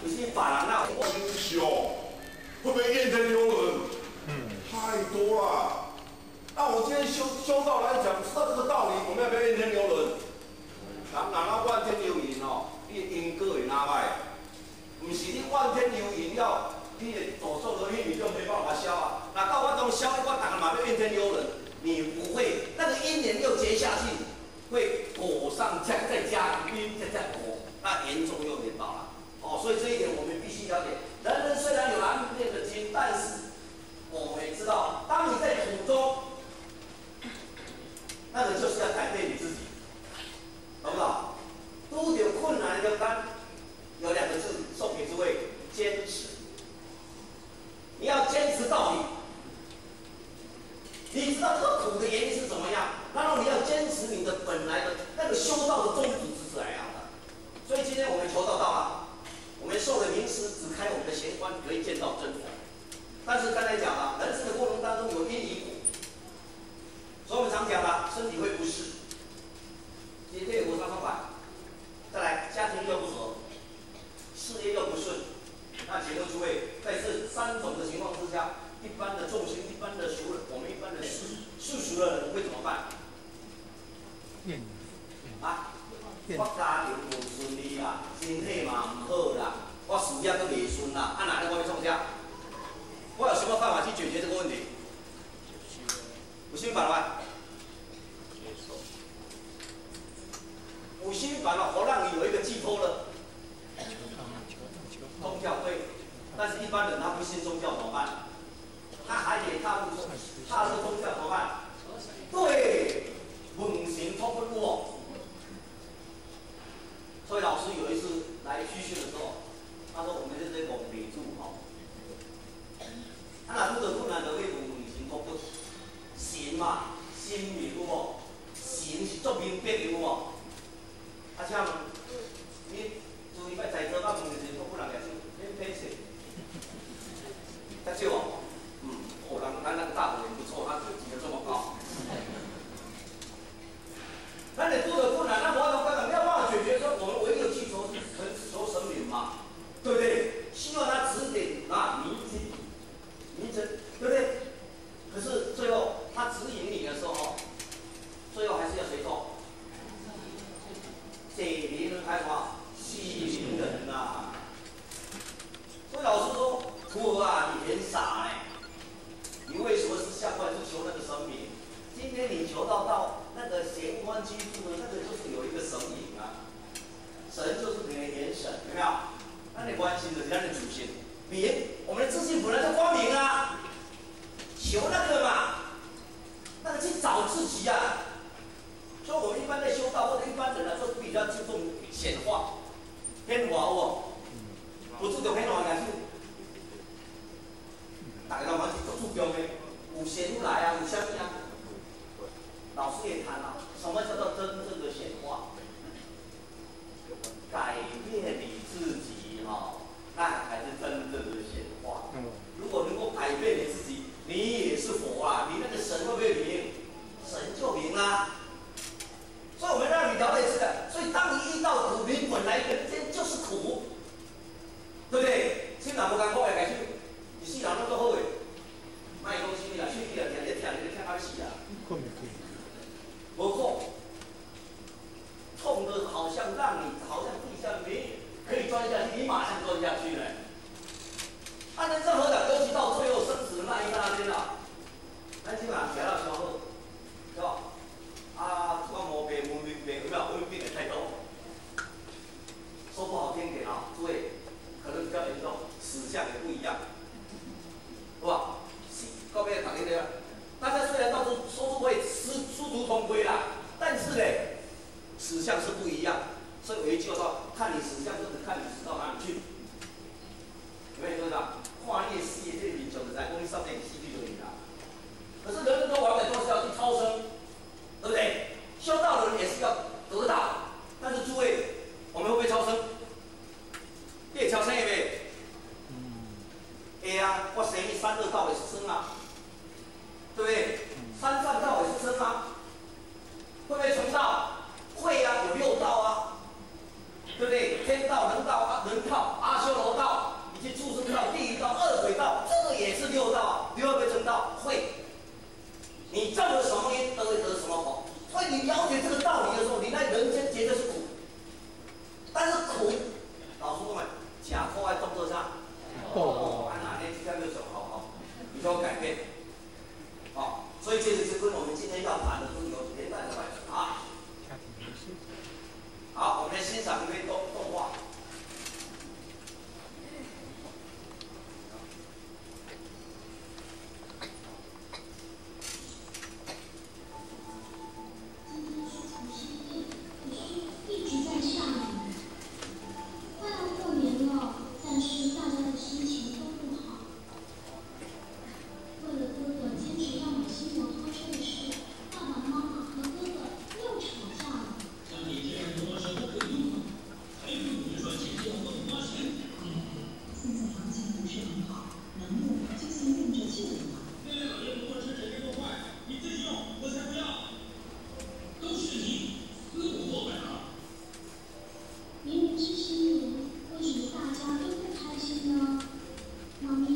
有些法人那优秀，会不会怨天尤人？太多了。那我今天修道来讲，知道这个道理，我们要不要怨天尤人？人啊怨天尤人哦，你的因果会哪歹？唔是你怨天尤人要你的诅咒和你就没办法消啊。那到我中消，我当然嘛要怨天尤人，你不会，那个因缘又结下去，会火上加再加冰，再火，那严重又连爆了。哦，所以这一点我们必须了解。人虽然有安变的经，但是我们也知道，当你在苦中，那个就是要改变你自己，懂不懂？都有困难的单，有两个字送给诸位：坚持。你要坚持到底。你知道这个苦的原因是怎么样？然后你要坚持你的本来的那个修道的宗旨是怎样的。所以今天我们求道啊，我们受了名师只开我们的贤观，可以见到真佛。但是刚才讲了，人生的过程当中有因与果，所以我们常讲了，身体会不适，今天有无常方法。再来，家庭又不和，事业又不顺，那请问诸位，在这三种的情况之下，一般的众生、一般的俗人，我们一般的世俗的人会怎么办？啊，我家庭不顺利啦，身体嘛唔好啦，我事业都未顺啦，啊哪能我要创啥？我有什么办法去解决这个问题？有什么办法？有什么办法好让你有一个寄托了？宗教对，但是一般人他不信宗教怎么办？他还得踏入宗教怎么办？对，问神托不入哦。所以老师有一次来区训的时候，他说我们就是讲北柱吼，啊若拄到困难就去问神托不，神嘛，心明有无？神是足明白有无？啊，请问你注意摆在座，我问神托不人举手，免骗钱，举手哦。哦，咱那个大伙也不错，他举得这么高。那你拄到困难，那我讲没有办法解决，说我们唯有去求神明嘛，对不对？希望他指点啊，明真，对不对？可是最后他指引你的时候，最后还是要谁做？解铃人开什么？系铃人呐。所以老师说，徒儿啊，你很傻哎。你为什么是下观去求那个神明？今天你求到那个贤观居住的那个，就是有一个神明啊，神就是给你元神，有没有？那你关心的是那的主心，我们的自信本来就光明啊，求那个嘛，那个去找自己啊。所以我们一般在修道或者一般人来说，比较注重显化、偏华哦，不注重偏华感受。大家都蛮注重的，有显出来啊，有相应啊。老师也谈了，什么叫做真正的显化？改变你自己哈，那才是真正的显化。如果能够改变你自己，你也是佛啊，你那个神会不会明？神就明啦。所以我们让你了解这个，所以当你遇到苦，你本来人间就是苦，对不对？心哪不甘苦来改去。你死人拢都好诶，卖讲什么啦？手机啦，天天听，你听到死啊！无错，痛的好像让你好像地下没可以钻下去，你马上钻下去了。啊，人生何等，尤其到最后生死的那一刹那啊，咱起码行到最后，是吧？啊，光毛病、文明病，有没有？文明病也太多。说不好听点啊，诸位可能比较严重，死相也不一样。是吧？告别躺在这，大家虽然到处说出会殊途同归啦，但是呢，死相是不一样。所以有一句话说：看你死相，就是看你死到哪里去。有没有听到？跨越事业这民众的在公益上面戏剧而已啦。可是人人都完美都是要去超生，对不对？修道的人也是要得道，但是诸位，我们会不会超生？越超生也没。会啊，我生意三恶道也是生啊，对不对？三善道也是生啊，会不会成道？会啊，有六道啊，对不对？天道、人道、人道、阿修罗道。这些年为什么大家都不开心呢？猫咪